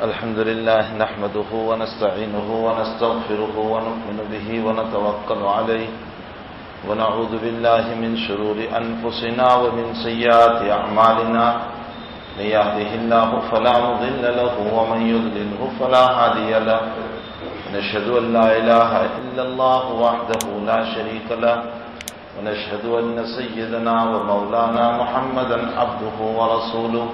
الحمد لله نحمده ونستعينه ونستغفره ونؤمن به ونتوكل عليه ونعوذ بالله من شرور أنفسنا ومن سيئات أعمالنا من يهده الله فلا مضل له ومن يضلله فلا هادي له ونشهد أن لا إله إلا الله وحده لا شريك له ونشهد أن سيدنا ومولانا محمدا عبده ورسوله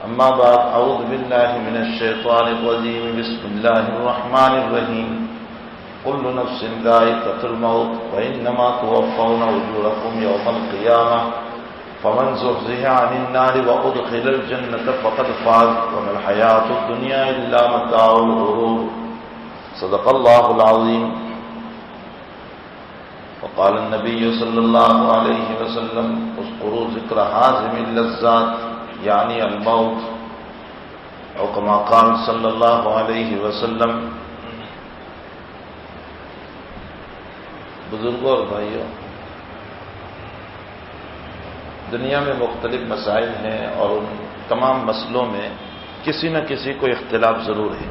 أما بعد أعوذ بالله من الشيطان الرجيم بسم الله الرحمن الرحيم كل نفس ذائقة الموت وإنما توفون أجوركم يوم القيامة فمن زحزح عن النار وأدخل الجنة فقد فاز وما الحياة الدنيا إلا متاع الغرور صدق الله العظيم. وقال النبي صلى الله عليه وسلم اذكروا ذكر حازم اللذات یعنی الموت او کما قال صلی اللہ علیہ وسلم. بزرگوں اور بھائیوں، دنیا میں مختلف مسائل ہیں اور ان تمام مسئلوں میں کسی نہ کسی کو اختلاف ضرور ہے.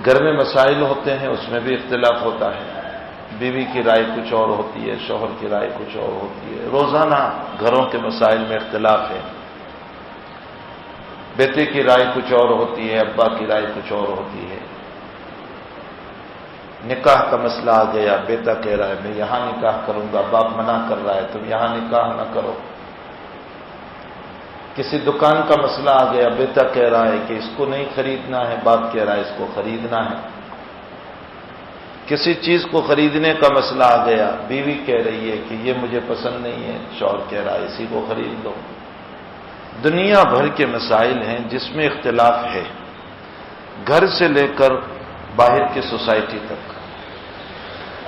گھر میں مسائل ہوتے ہیں، اس میں بھی اختلاف ہوتا ہے. بیوی کی رائے کچھ اور ہوتی ہے، شوہر کی رائے کچھ اور ہوتی ہے. روزانہ گھروں کے مسائل میں اختلاف ہے. بیٹے کی رائے کچھ اور ہوتی ہے، ابا کی رائے کچھ اور ہوتی ہے. نکاح کا مسئلہ آ گیا، بیٹا کہہ رہا ہے میں یہاں نکاح کروں گا، باپ منع کر رہا ہے تم یہاں نکاح نہ کرو. کسی دکان کا مسئلہ آ گیا، بیٹا کہہ رہا ہے کہ اس کو نہیں خریدنا ہے، باپ کہہ رہا ہے اس کو خریدنا ہے. کسی چیز کو خریدنے کا مسئلہ آ گیا، بیوی کہہ رہی ہے کہ یہ مجھے پسند نہیں ہے، شوہر کہہ رہا ہے اسی کو خرید لو. دنیا بھر کے مسائل ہیں جس میں اختلاف ہے، گھر سے لے کر باہر کی سوسائٹی تک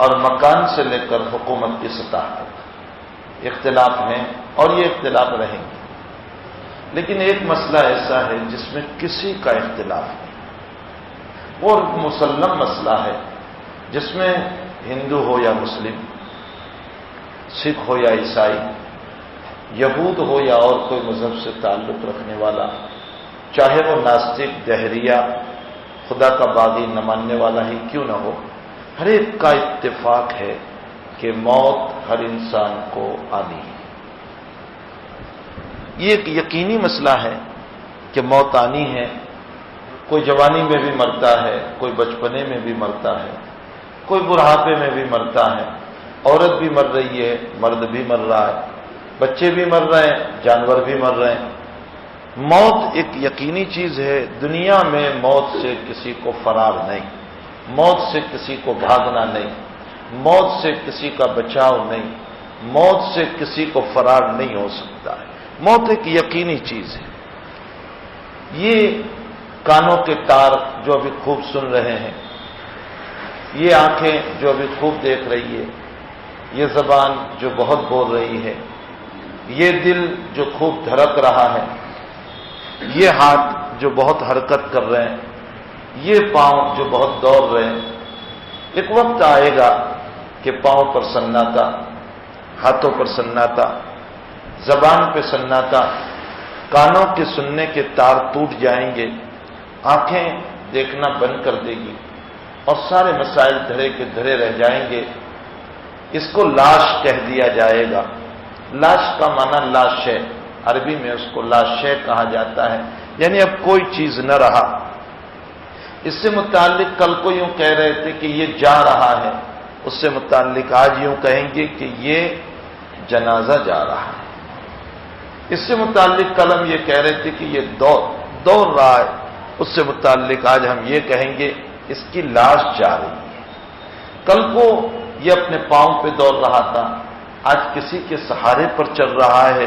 اور مکان سے لے کر حکومت کی سطح تک اختلاف ہیں اور یہ اختلاف رہیں گے. لیکن ایک مسئلہ ایسا ہے جس میں کسی کا اختلاف نہیں، اور مسلم مسئلہ ہے جس میں ہندو ہو یا مسلم، سکھ ہو یا عیسائی، یہود ہو یا اور کوئی مذہب سے تعلق رکھنے والا، چاہے وہ ناستک، دہریہ، خدا کا باغی نہ ماننے والا ہی کیوں نہ ہو، ہر ایک کا اتفاق ہے کہ موت ہر انسان کو آنی ہے. یہ ایک یقینی مسئلہ ہے کہ موت آنی ہے. کوئی جوانی میں بھی مرتا ہے، کوئی بچپنے میں بھی مرتا ہے، کوئی بڑھاپے میں بھی مرتا ہے. عورت بھی مر رہی ہے، مرد بھی مر رہا ہے، بچے بھی مر رہے ہیں، جانور بھی مر رہے ہیں. موت ایک یقینی چیز ہے. دنیا میں موت سے کسی کو فرار نہیں، موت سے کسی کو بھاگنا نہیں، موت سے کسی کا بچاؤ نہیں، موت سے کسی کو فرار نہیں ہو سکتا ہے. موت ایک یقینی چیز ہے. یہ کانوں کے تار جو ابھی خوب سن رہے ہیں، یہ آنکھیں جو ابھی خوب دیکھ رہی ہے، یہ زبان جو بہت بول رہی ہے، یہ دل جو خوب دھڑک رہا ہے، یہ ہاتھ جو بہت حرکت کر رہے ہیں، یہ پاؤں جو بہت دوڑ رہے ہیں، ایک وقت آئے گا کہ پاؤں پر سناٹا، ہاتھوں پر سناٹا، زبان پہ سناٹا، کانوں کے سننے کے تار ٹوٹ جائیں گے، آنکھیں دیکھنا بند کر دے گی اور سارے مسائل دھرے کے دھرے رہ جائیں گے. اس کو لاش کہہ دیا جائے گا. لاش کا معنی لاش ہے، عربی میں اس کو لاش کہا جاتا ہے، یعنی اب کوئی چیز نہ رہا. اس سے متعلق کل کو یوں کہہ رہے تھے کہ یہ جا رہا ہے، اس سے متعلق آج یوں کہیں گے کہ یہ جنازہ جا رہا ہے. اس سے متعلق کل ہم یہ کہہ رہے تھے کہ یہ دوڑ رہا ہے، اس سے متعلق آج ہم یہ کہیں گے اس کی لاش جا رہی ہے. کل کو یہ اپنے پاؤں پہ دوڑ رہا تھا، آج کسی کے سہارے پر چل رہا ہے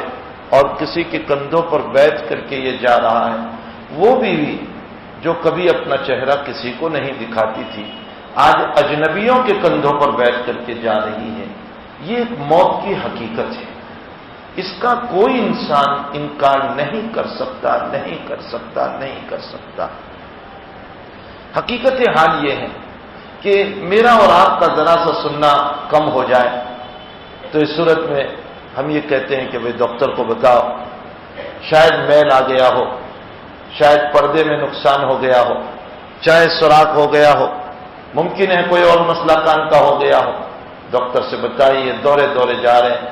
اور کسی کے کندھوں پر بیٹھ کر کے یہ جا رہا ہے. وہ بیوی جو کبھی اپنا چہرہ کسی کو نہیں دکھاتی تھی، آج اجنبیوں کے کندھوں پر بیٹھ کر کے جا رہی ہے. یہ ایک موت کی حقیقت ہے. اس کا کوئی انسان انکار نہیں کر سکتا، نہیں کر سکتا، نہیں کر سکتا. حقیقت حال یہ ہے کہ میرا اور آپ کا ذرا سا سننا کم ہو جائے تو اس صورت میں ہم یہ کہتے ہیں کہ بھئی ڈاکٹر کو بتاؤ، شاید میل آ گیا ہو، شاید پردے میں نقصان ہو گیا ہو، چاہے سوراخ ہو گیا ہو، ممکن ہے کوئی اور مسئلہ کان کا ہو گیا ہو، ڈاکٹر سے بتائیے، دورے جا رہے ہیں۔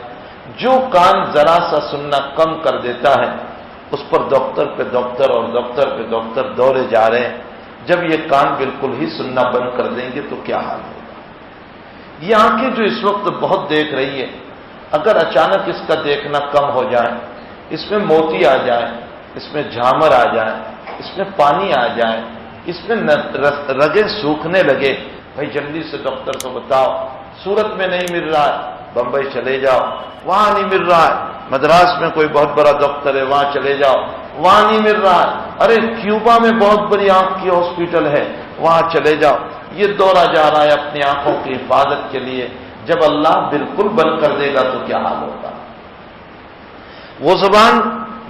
جو کان ذرا سا سننا کم کر دیتا ہے اس پر ڈاکٹر پہ ڈاکٹر اور ڈاکٹر پہ ڈاکٹر دورے جا رہے ہیں۔ جب یہ کان بالکل ہی سننا بند کر دیں گے تو کیا حال ہوگا؟ یہ آنکھیں جو اس وقت بہت دیکھ رہی ہے، اگر اچانک اس کا دیکھنا کم ہو جائے، اس میں موتی آ جائے، اس میں جھامر آ جائے، اس میں پانی آ جائے، اس میں رگیں سوکھنے لگے، بھائی جلدی سے ڈاکٹر کو بتاؤ۔ سورت میں نہیں مل رہا ہے، بمبئی چلے جاؤ، وہاں نہیں مل رہا ہے، مدراس میں کوئی بہت بڑا ڈاکٹر ہے وہاں چلے جاؤ، وہاں نہیں مل رہا ہے، ارے کیوبا میں بہت بڑی آنکھ کی ہاسپٹل ہے وہاں چلے جاؤ۔ یہ دورہ جا رہا ہے اپنی آنکھوں کی حفاظت کے لیے۔ جب اللہ بالکل بند کر دے گا تو کیا حال ہوگا؟ وہ زبان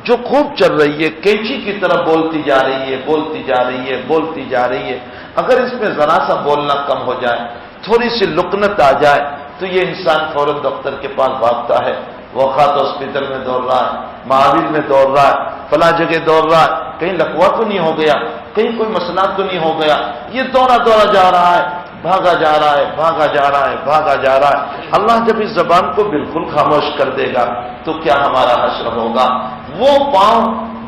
جو خوب چل رہی ہے، کینچی کی طرح بولتی جا رہی ہے، بولتی جا رہی ہے، بولتی جا رہی ہے، اگر اس میں ذرا سا بولنا کم ہو جائے، تھوڑی سی لکنت آ جائے تو یہ انسان فوراً ڈاکٹر کے پاس بھاگتا ہے۔ وقات ہاسپٹل میں دوڑ رہا ہے، مہاویر میں دوڑ رہا ہے، فلاں جگہ دوڑ رہا ہے، کہیں لکوا تو نہیں ہو گیا، کہیں کوئی مسئلہ تو نہیں ہو گیا۔ یہ دورہ جا رہا ہے، بھاگا جا رہا ہے، بھاگا جا رہا ہے، بھاگا جا رہا ہے۔ اللہ جب اس زبان کو بالکل خاموش کر دے گا تو کیا ہمارا حشر ہوگا؟ وہ پاؤں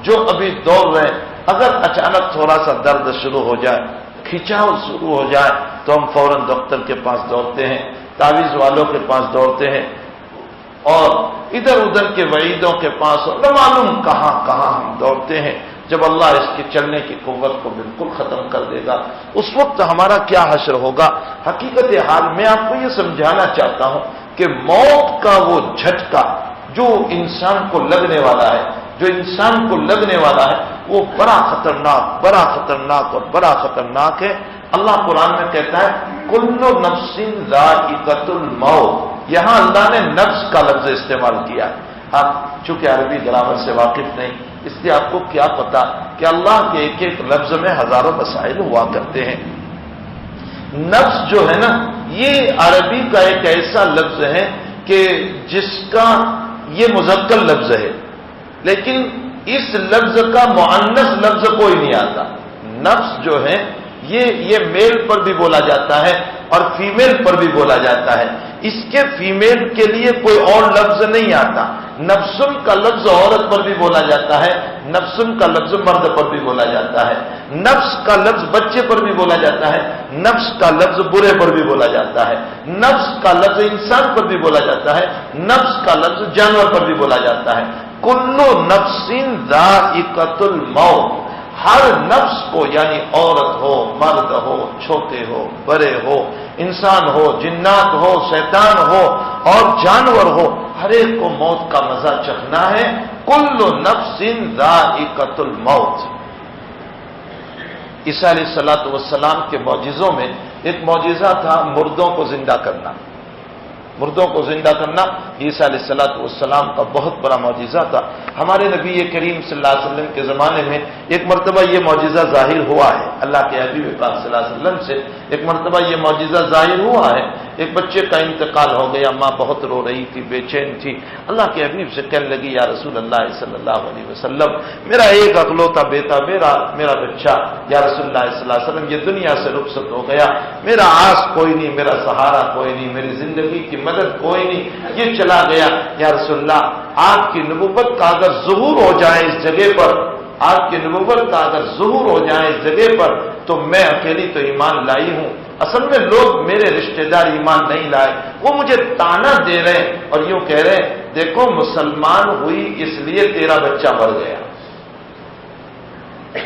جو ابھی دوڑ رہے ہیں، اگر اچانک تھوڑا سا درد شروع ہو جائے، کھچاؤ شروع ہو جائے تو ہم فوراً ڈاکٹر کے پاس دوڑتے ہیں، تعویذ والوں کے پاس دوڑتے ہیں، اور ادھر ادھر کے وعیدوں کے پاس نہ معلوم کہاں ہم دوڑتے ہیں۔ جب اللہ اس کے چلنے کی قوت کو بالکل ختم کر دے گا اس وقت ہمارا کیا حشر ہوگا؟ حقیقت حال میں آپ کو یہ سمجھانا چاہتا ہوں کہ موت کا وہ جھٹکا جو انسان کو لگنے والا ہے، وہ بڑا خطرناک اور بڑا خطرناک ہے۔ اللہ قرآن میں کہتا ہے کل نفس ذائقۃ الموت۔ یہاں اللہ نے نفس کا لفظ استعمال کیا ہے۔ آپ چونکہ عربی گرامر سے واقف نہیں، اس لیے آپ کو کیا پتا کہ اللہ کے ایک ایک لفظ میں ہزاروں مسائل ہوا کرتے ہیں۔ نفس جو ہے نا، یہ عربی کا ایک ایسا لفظ ہے کہ جس کا یہ مذکر لفظ ہے، لیکن اس لفظ کا مؤنث لفظ کوئی نہیں آتا۔ نفس جو ہے یہ میل پر بھی بولا جاتا ہے اور فیمیل پر بھی بولا جاتا ہے۔ اس کے فیمیل کے لیے کوئی اور لفظ نہیں آتا۔ نفسن کا لفظ عورت پر بھی بولا جاتا ہے، نفسن کا لفظ مرد پر بھی بولا جاتا ہے، نفس کا لفظ بچے پر بھی بولا جاتا ہے، نفس کا لفظ برے پر بھی بولا جاتا ہے، نفس کا لفظ انسان پر بھی بولا جاتا ہے، نفس کا لفظ جانور پر بھی بولا جاتا ہے۔ کل نفس ذائقۃ الموت۔ ہر نفس کو، یعنی عورت ہو، مرد ہو، چھوٹے ہو، بڑے ہو، انسان ہو، جنات ہو، شیطان ہو اور جانور ہو، ہر ایک کو موت کا مزہ چکھنا ہے۔ کل نفس ذائقۃ الموت۔ عیسیٰ علیہ السلام کے معجزوں میں ایک معجزہ تھا مردوں کو زندہ کرنا۔ عیسیٰ علیہ السلام کا بہت بڑا معجزہ تھا۔ ہمارے نبی کریم صلی اللہ علیہ وسلم کے زمانے میں ایک مرتبہ یہ معجزہ ظاہر ہوا ہے، اللہ کے حبیب پاک صلی اللہ علیہ وسلم سے ایک مرتبہ یہ معجزہ ظاہر ہوا ہے۔ ایک بچے کا انتقال ہو گیا، ماں بہت رو رہی تھی، بے چین تھی، اللہ کے حبیب سے کہنے لگی یا رسول اللہ صلی اللہ علیہ وسلم، میرا ایک اکلوتا بیٹا، میرا بچہ یا رسول اللہ صلی اللہ علیہ وسلم یہ دنیا سے رخصت ہو گیا، میرا آس کوئی نہیں، میرا سہارا کوئی نہیں، میری زندگی کی مدد کوئی نہیں، یہ چلا گیا۔ یا رسول اللہ، آپ کی نبوت کا اگر ظہور ہو جائے اس جگہ پر، تو میں اکیلی تو ایمان لائی ہوں، اصل میں لوگ میرے رشتہ دار ایمان نہیں لائے، وہ مجھے تانا دے رہے ہیں اور یوں کہہ رہے ہیں دیکھو مسلمان ہوئی اس لیے تیرا بچہ مر گیا۔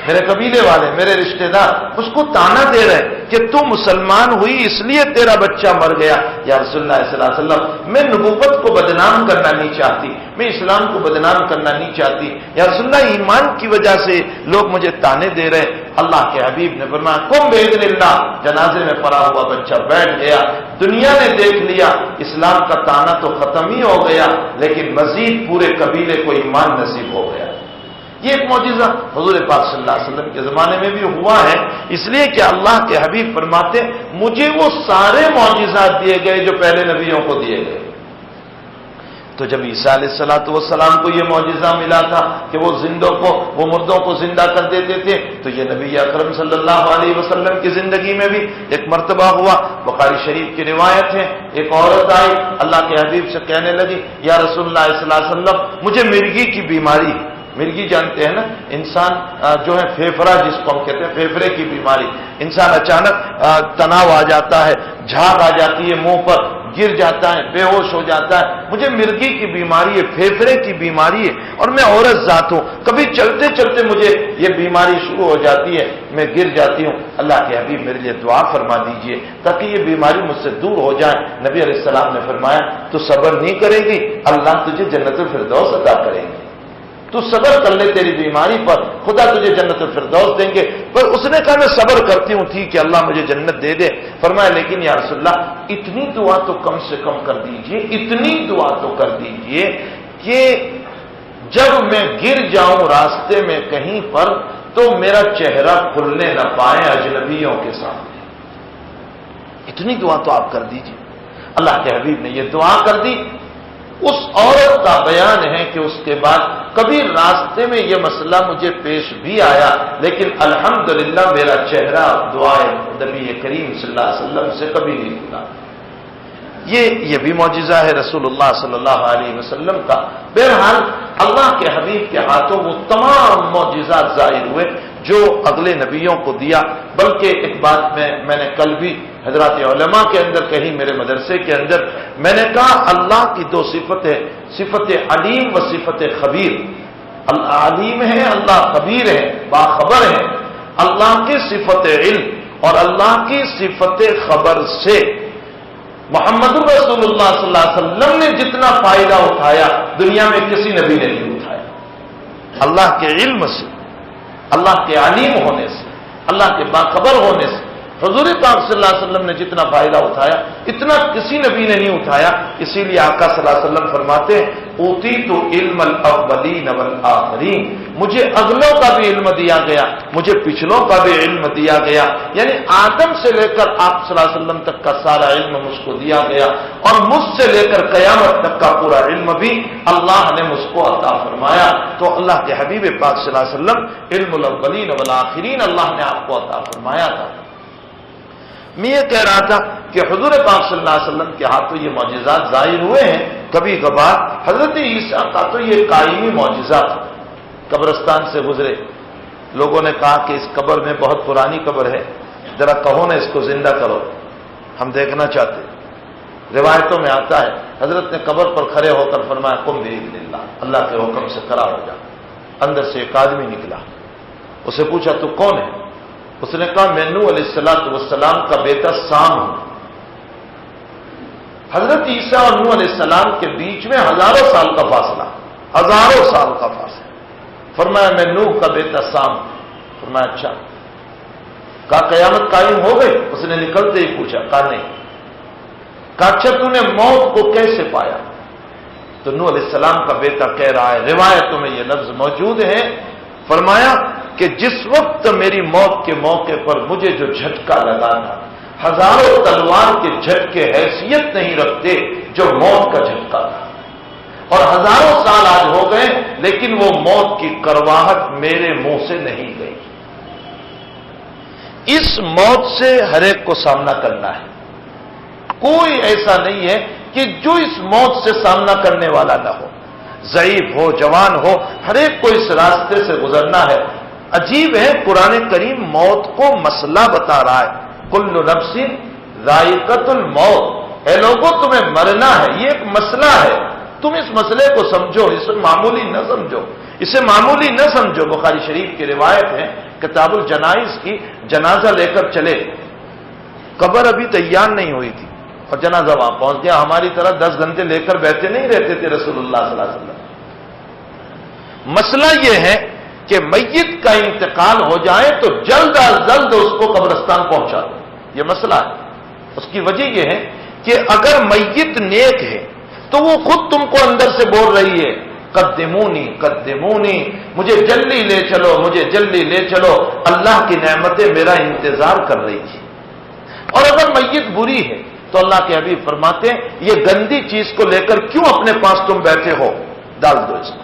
میرے قبیلے والے، میرے رشتہ دار اس کو تانا دے رہے کہ تو مسلمان ہوئی اس لیے تیرا بچہ مر گیا۔ یا رسول اللہ صلی اللہ علیہ وسلم، میں نبوت کو بدنام کرنا نہیں چاہتی، میں اسلام کو بدنام کرنا نہیں چاہتی، یا رسول اللہ ایمان کی وجہ سے لوگ مجھے تانے دے رہے۔ اللہ کے حبیب نے فرمایا قم باذن اللہ، جنازے میں پڑا ہوا بچہ بیٹھ گیا، دنیا نے دیکھ لیا، اسلام کا تانا تو ختم ہی ہو گیا، لیکن مزید پورے قبیلے کو ایمان نصیب ہو گیا۔ یہ ایک معجزہ حضور پاک صلی اللہ علیہ وسلم کے زمانے میں بھی ہوا ہے، اس لیے کہ اللہ کے حبیب فرماتے مجھے وہ سارے معجزات دیے گئے جو پہلے نبیوں کو دیے گئے۔ تو جب عیسیٰ علیہ السلام کو یہ معجزہ ملا تھا کہ وہ مردوں کو زندہ کر دیتے تھے، تو یہ نبی اکرم صلی اللہ علیہ وسلم کی زندگی میں بھی ایک مرتبہ ہوا۔ بخاری شریف کی روایت ہے، ایک عورت آئی اللہ کے حبیب سے کہنے لگی، یا رسول اللہ صلی اللہ علیہ وسلم مجھے مرگی کی بیماری، مرگی جانتے ہیں نا، انسان جو ہے پھیپھڑا جس کو ہم کہتے ہیں، پھیپھڑے کی بیماری، انسان اچانک تناؤ آ جاتا ہے، جھاگ آ جاتی ہے منہ پر، گر جاتا ہے، بے ہوش ہو جاتا ہے، مجھے مرگی کی بیماری ہے، پھیپھڑے کی بیماری ہے، اور میں عورت ذات ہوں، کبھی چلتے چلتے مجھے یہ بیماری شروع ہو جاتی ہے، میں گر جاتی ہوں، اللہ کے حبیب میرے لیے دعا فرما دیجئے تاکہ یہ بیماری مجھ سے دور ہو جائے۔ نبی علیہ السلام نے فرمایا، تو صبر نہیں کرے گی، اللہ تجھے جنت الفردوس عطا کریں گے، تو صبر کر لے تیری بیماری پر، خدا تجھے جنت الفردوس دیں گے۔ پر اس نے کہا میں صبر کرتی ہوں، ٹھیک ہے اللہ مجھے جنت دے دے۔ فرمایا لیکن یا رسول اللہ اتنی دعا تو کم سے کم کر دیجئے، اتنی دعا تو کر دیجئے کہ جب میں گر جاؤں راستے میں کہیں پر تو میرا چہرہ کھلنے نہ پائے اجنبیوں کے سامنے، اتنی دعا تو آپ کر دیجئے۔ اللہ کے حبیب نے یہ دعا کر دی۔ اس عورت کا بیان ہے کہ اس کے بعد کبھی راستے میں یہ مسئلہ مجھے پیش بھی آیا، لیکن الحمدللہ میرا چہرہ دعائے نبی کریم صلی اللہ علیہ وسلم سے کبھی نہیں کھلا۔ یہ بھی معجزہ ہے رسول اللہ صلی اللہ علیہ وسلم کا۔ بہرحال اللہ کے حبیب کے ہاتھوں وہ تمام معجزات ظاہر ہوئے جو اگلے نبیوں کو دیا۔ بلکہ ایک بات میں نے کل بھی حضرات علماء کے اندر کہی، میرے مدرسے کے اندر میں نے کہا اللہ کی دو صفتیں، صفت علیم و صفت خبیر۔ اللہ علیم ہے، اللہ خبیر ہے، باخبر ہے۔ اللہ کی صفت علم اور اللہ کی صفت خبر سے محمد رسول اللہ صلی اللہ علیہ وسلم نے جتنا فائدہ اٹھایا دنیا میں کسی نبی نے نہیں اٹھایا۔ اللہ کے علم سے، اللہ کے علیم ہونے سے، اللہ کے باخبر ہونے سے حضور پاک صلی اللہ علیہ وسلم نے جتنا فائدہ اٹھایا اتنا کسی نبی نے نہیں اٹھایا۔ اسی لیے آقا صلی اللہ علیہ وسلم فرماتے ہیں اوتیت علم الاولین والآخرین، مجھے اگلوں کا بھی علم دیا گیا، مجھے پچھلوں کا بھی علم دیا گیا، یعنی آدم سے لے کر آپ صلی اللہ علیہ وسلم تک کا سارا علم مجھ کو دیا گیا، اور مجھ سے لے کر قیامت تک کا پورا علم بھی اللہ نے مجھ کو عطا فرمایا۔ تو اللہ کے حبیب پاک صلی اللہ علیہ وسلم علم الاولین والآخرین اللہ نے آپ کو عطا فرمایا تھا۔ میں یہ کہہ رہا تھا کہ حضور پاک صلی اللہ علیہ وسلم کے ہاتھوں یہ معجزات ظاہر ہوئے ہیں۔ کبھی کبھار حضرت عیسیٰ کا تو یہ قائمی معجزہ تھا، قبرستان سے گزرے، لوگوں نے کہا کہ اس قبر میں بہت پرانی قبر ہے، ذرا کہو نا اس کو زندہ کرو، ہم دیکھنا چاہتے۔ روایتوں میں آتا ہے حضرت نے قبر پر کھڑے ہو کر فرمایا قم بإذن اللہ، اللہ کے حکم سے کھڑا ہو جا۔ اندر سے ایک آدمی نکلا، اسے پوچھا تو کون ہے؟ اس نے کہا میں نوح علیہ السلام کا بیٹا سام ہوں۔ حضرت عیسیٰ اور نوح علیہ السلام کے بیچ میں ہزاروں سال کا فاصلہ، ہزاروں سال کا فاصلہ۔ فرمایا میں نوح کا بیٹا سام ہوں۔ فرمایا اچھا، کہا قیامت قائم ہو گئی؟ اس نے نکلتے ہی پوچھا، کہا نہیں۔ کہا اچھا تو نے موت کو کیسے پایا؟ تو نوح علیہ السلام کا بیٹا کہہ رہا ہے، روایتوں میں یہ لفظ موجود ہے، فرمایا کہ جس وقت میری موت کے موقع پر مجھے جو جھٹکا لگا تھا، ہزاروں تلوار کے جھٹکے حیثیت نہیں رکھتے جو موت کا جھٹکا تھا، اور ہزاروں سال آج ہو گئے لیکن وہ موت کی کرواہٹ میرے منہ سے نہیں گئی۔ اس موت سے ہر ایک کو سامنا کرنا ہے، کوئی ایسا نہیں ہے کہ جو اس موت سے سامنا کرنے والا نہ ہو، ضعیف ہو جوان ہو، ہر ایک کو اس راستے سے گزرنا ہے۔ عجیب ہے قرآن کریم موت کو مسئلہ بتا رہا ہے، کل نفس ذائقۃ الموت، اے لوگوں تمہیں مرنا ہے، یہ ایک مسئلہ ہے، تم اس مسئلے کو سمجھو، اسے معمولی نہ سمجھو، اسے معمولی نہ سمجھو۔ بخاری شریف کی روایت ہے کتاب الجنائز کی، جنازہ لے کر چلے، قبر ابھی تیار نہیں ہوئی تھی اور جنازہ وہاں پہنچ گیا۔ ہماری طرح 10 گھنٹے لے کر بیٹھے نہیں رہتے تھے رسول اللہ صلی اللہ علیہ وسلم۔ مسئلہ یہ ہے کہ میت کا انتقال ہو جائے تو جلد از جلد اس کو قبرستان پہنچا دو، یہ مسئلہ ہے۔ اس کی وجہ یہ ہے کہ اگر میت نیک ہے تو وہ خود تم کو اندر سے بول رہی ہے قدمونی قدمونی، مجھے جلدی لے چلو، مجھے جلدی لے چلو، اللہ کی نعمتیں میرا انتظار کر رہی تھی۔ اور اگر میت بری ہے، تو اللہ کے حبیب فرماتے ہیں یہ گندی چیز کو لے کر کیوں اپنے پاس تم بیٹھے ہو، ڈال دو اس کو۔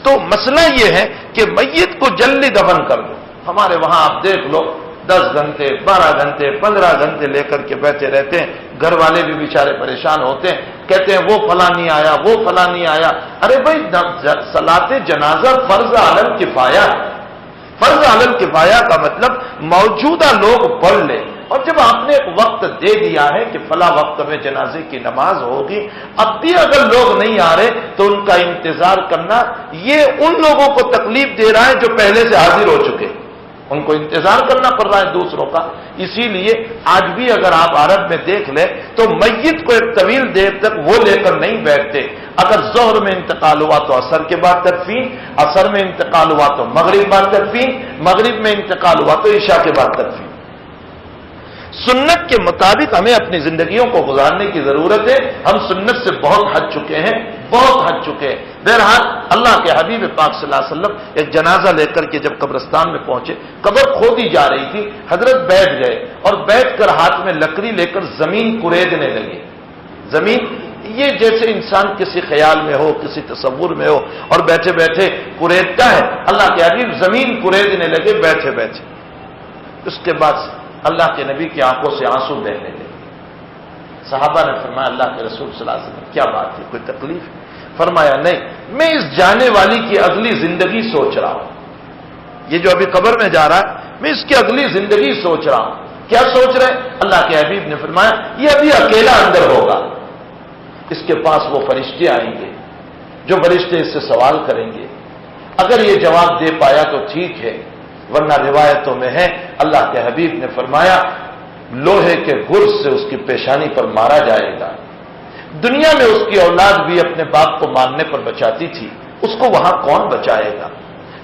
تو مسئلہ یہ ہے کہ میت کو جلدی دفن کر دو۔ ہمارے وہاں آپ دیکھ لو 10 گھنٹے 12 گھنٹے 15 گھنٹے لے کر کے بیٹھے رہتے ہیں، گھر والے بھی بیچارے پریشان ہوتے ہیں، کہتے ہیں وہ فلاں نہیں آیا، وہ فلاں نہیں آیا۔ ارے بھائی صلاۃ جنازہ فرض علی الکفایہ ہے۔ فرض علی الکفایہ کا مطلب موجودہ لوگ پڑھ لیں، اور جب آپ نے ایک وقت دے دیا ہے کہ فلاں وقت میں جنازے کی نماز ہوگی، اب بھی اگر لوگ نہیں آ رہے تو ان کا انتظار کرنا یہ ان لوگوں کو تکلیف دے رہا ہے جو پہلے سے حاضر ہو چکے، ان کو انتظار کرنا پڑ رہا ہے دوسروں کا۔ اسی لیے آج بھی اگر آپ عرب میں دیکھ لیں تو میت کو ایک طویل دیر تک وہ لے کر نہیں بیٹھتے۔ اگر ظہر میں انتقال ہوا تو عصر کے بعد تدفین، عصر میں انتقال ہوا تو مغرب بعد تدفین، مغرب میں انتقال ہوا تو عشاء کے بعد تدفین۔ سنت کے مطابق ہمیں اپنی زندگیوں کو گزارنے کی ضرورت ہے۔ ہم سنت سے بہت ہٹ چکے ہیں، بہت ہٹ چکے ہیں۔ بہرحال اللہ کے حبیب پاک صلی اللہ علیہ وسلم ایک جنازہ لے کر کے جب قبرستان میں پہنچے، قبر کھودی جا رہی تھی، حضرت بیٹھ گئے اور بیٹھ کر ہاتھ میں لکڑی لے کر زمین کریدنے لگے۔ زمین یہ جیسے انسان کسی خیال میں ہو، کسی تصور میں ہو اور بیٹھے بیٹھے کریدتا ہے، اللہ کے حبیب زمین کریدنے لگے بیٹھے بیٹھے۔ اس کے بعد اللہ کے نبی کی آنکھوں سے آنسو بہنے لگے۔ صحابہ نے فرمایا اللہ کے رسول صلی اللہ علیہ وسلم کیا بات ہے، کوئی تکلیف؟ فرمایا نہیں، میں اس جانے والی کی اگلی زندگی سوچ رہا ہوں۔ یہ جو ابھی قبر میں جا رہا ہے میں اس کی اگلی زندگی سوچ رہا ہوں۔ کیا سوچ رہے؟ اللہ کے حبیب نے فرمایا یہ ابھی اکیلا اندر ہوگا، اس کے پاس وہ فرشتے آئیں گے، جو فرشتے اس سے سوال کریں گے، اگر یہ جواب دے پایا تو ٹھیک ہے، ورنہ روایتوں میں ہے اللہ کے حبیب نے فرمایا لوہے کے گرز سے اس کی پیشانی پر مارا جائے گا۔ دنیا میں اس کی اولاد بھی اپنے باپ کو ماننے پر بچاتی تھی، اس کو وہاں کون بچائے گا؟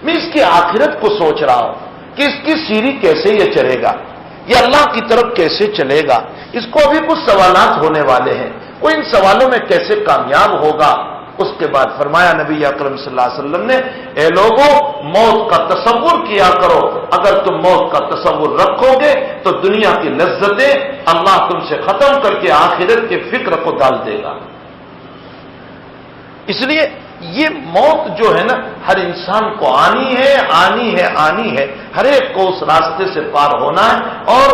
میں اس کی آخرت کو سوچ رہا ہوں کہ اس کی سیڑھی کیسے یہ چڑھے گا، یہ اللہ کی طرف کیسے چلے گا، اس کو ابھی کچھ سوالات ہونے والے ہیں، وہ ان سوالوں میں کیسے کامیاب ہوگا۔ اس کے بعد فرمایا نبی اکرم صلی اللہ علیہ وسلم نے اے لوگوں موت کا تصور کیا کرو، اگر تم موت کا تصور رکھو گے تو دنیا کی لذتیں اللہ تم سے ختم کر کے آخرت کے فکر کو ڈال دے گا۔ اس لیے یہ موت جو ہے نا ہر انسان کو آنی ہے، آنی ہے، آنی ہے، ہر ایک کو اس راستے سے پار ہونا ہے، اور